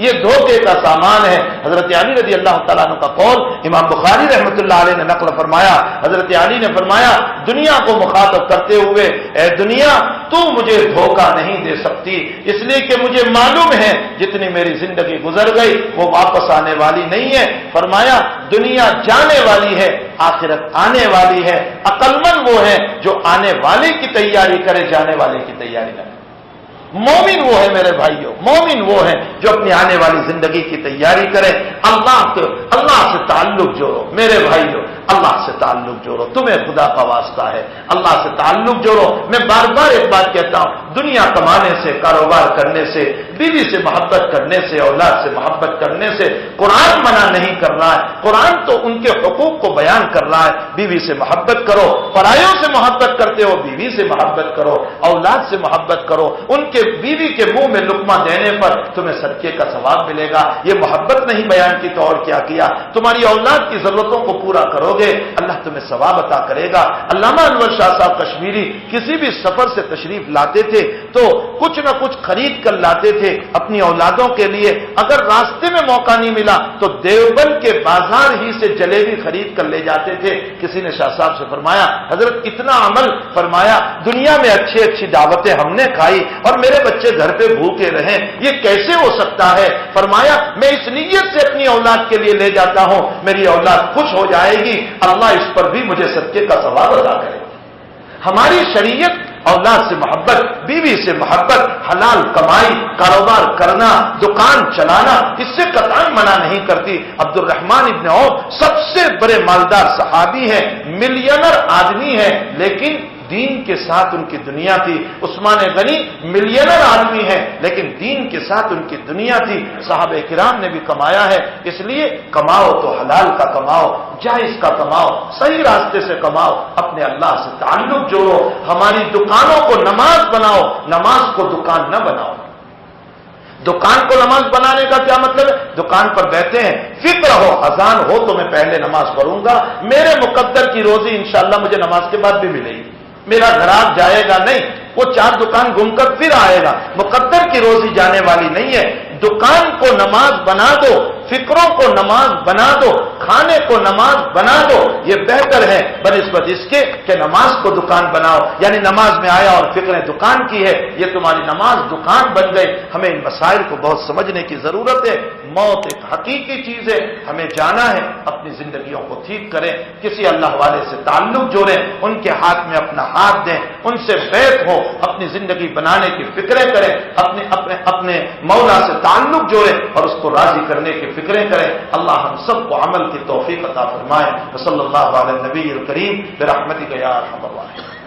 یہ دھوکے کا سامان ہے۔ حضرت علی رضی اللہ تعالیٰ عنہ کا قول امام بخاری رحمۃ اللہ علیہ نے نقل فرمایا، حضرت علی نے فرمایا دنیا کو مخاطب کرتے ہوئے اے دنیا تو مجھے دھوکہ نہیں دے سکتی، اس لیے کہ مجھے معلوم ہے جتنی میری زندگی گزر گئی وہ واپس آنے والی نہیں ہے۔ فرمایا دنیا جانے والی ہے، آخرت آنے والی ہے، عقل مند وہ ہے جو آنے والے کی تیاری کرے، جانے والے کی تیاری نہ کرے۔ مومن وہ ہے میرے بھائیوں، مومن وہ ہے جو اپنی آنے والی زندگی کی تیاری کرے، اللہ سے تعلق جوڑو میرے بھائیوں۔ اللہ سے تعلق جوڑو، تمہیں خدا کا واسطہ ہے اللہ سے تعلق جوڑو۔ میں بار بار ایک بات کہتا ہوں، دنیا کمانے سے، کاروبار کرنے سے، بیوی سے محبت کرنے سے، اولاد سے محبت کرنے سے قرآن منع نہیں کر رہا ہے۔ قرآن تو ان کے حقوق کو بیان کر رہا ہے، بیوی سے محبت کرو، پرایوں سے محبت کرتے ہو بیوی سے محبت کرو، اولاد سے محبت کرو، ان کے بیوی کے منہ میں لقمہ دینے پر تمہیں صدقے کا ثواب ملے گا۔ یہ محبت نہیں بیان کی تو اور کیا کیا؟ تمہاری اولاد کی ضرورتوں کو پورا کرو گے، اللہ تمہیں ثواب عطا کرے گا۔ علامہ انور شاہ صاحب کشمیری کسی بھی سفر سے تشریف لاتے تھے تو کچھ نہ کچھ خرید کر لاتے تھے اپنی اولادوں کے لیے۔ اگر راستے میں موقع نہیں ملا تو دیوبند کے بازار ہی سے جلیبی خرید کر لے جاتے تھے۔ کسی نے شاہ صاحب سے فرمایا، حضرت اتنا عمل فرمایا، دنیا میں اچھی اچھی دعوتیں ہم نے کھائی اور میرے بچے گھر پہ بھوکے رہیں، یہ کیسے ہو سکتا ہے؟ فرمایا میں اس نیت سے اپنی اولاد کے لیے لے جاتا ہوں، میری اولاد خوش ہو جائے گی، اللہ اس پر بھی مجھے صدقے کا ثواب ادا کرے گا۔ ہماری شریعت اولاد سے محبت، بیوی سے محبت، حلال کمائی، کاروبار کرنا، دکان چلانا، اس سے قطعاً منع نہیں کرتی۔ عبد الرحمن ابن عوف سب سے بڑے مالدار صحابی ہیں، ملینر آدمی ہیں، لیکن دین کے ساتھ ان کی دنیا تھی۔ عثمان غنی ملینر آدمی ہے لیکن دین کے ساتھ ان کی دنیا تھی۔ صحابہ کرام نے بھی کمایا ہے، اس لیے کماؤ تو حلال کا کماؤ، جائز کا کماؤ، صحیح راستے سے کماؤ، اپنے اللہ سے تعلق جوڑو۔ ہماری دکانوں کو نماز بناؤ، نماز کو دکان نہ بناؤ۔ دکان کو نماز بنانے کا کیا مطلب ہے؟ دکان پر بیٹھے ہیں، فکر ہو اذان ہو تو میں پہلے نماز پڑھوں گا، میرے مقدر کی روزی انشاءاللہ مجھے نماز کے بعد بھی ملے گی، میرا گھراک جائے گا نہیں، وہ 4 دکان گھوم کر پھر آئے گا، مقدر کی روزی جانے والی نہیں ہے۔ دکان کو نماز بنا دو، فکروں کو نماز بنا دو، کھانے کو نماز بنا دو، یہ بہتر ہے بنسبت اس کے کہ نماز کو دکان بناؤ، یعنی نماز میں آیا اور فکریں دکان کی ہے، یہ تمہاری نماز دکان بن گئی۔ ہمیں ان مسائل کو بہت سمجھنے کی ضرورت ہے۔ موت ایک حقیقی چیز ہے، ہمیں جانا ہے، اپنی زندگیوں کو ٹھیک کریں، کسی اللہ والے سے تعلق جوڑیں، ان کے ہاتھ میں اپنا ہاتھ دیں، ان سے بیعت ہو، اپنی زندگی بنانے کی فکریں کریں، اپنے مولا سے تعلق جوڑیں اور اس کو راضی کرنے کی فکریں کریں۔ اللہ ہم سب کو عمل کی توفیق عطا فرمائے۔ صلی اللہ علیہ نبی الکریم برحمتک یا ارحم الراحمین۔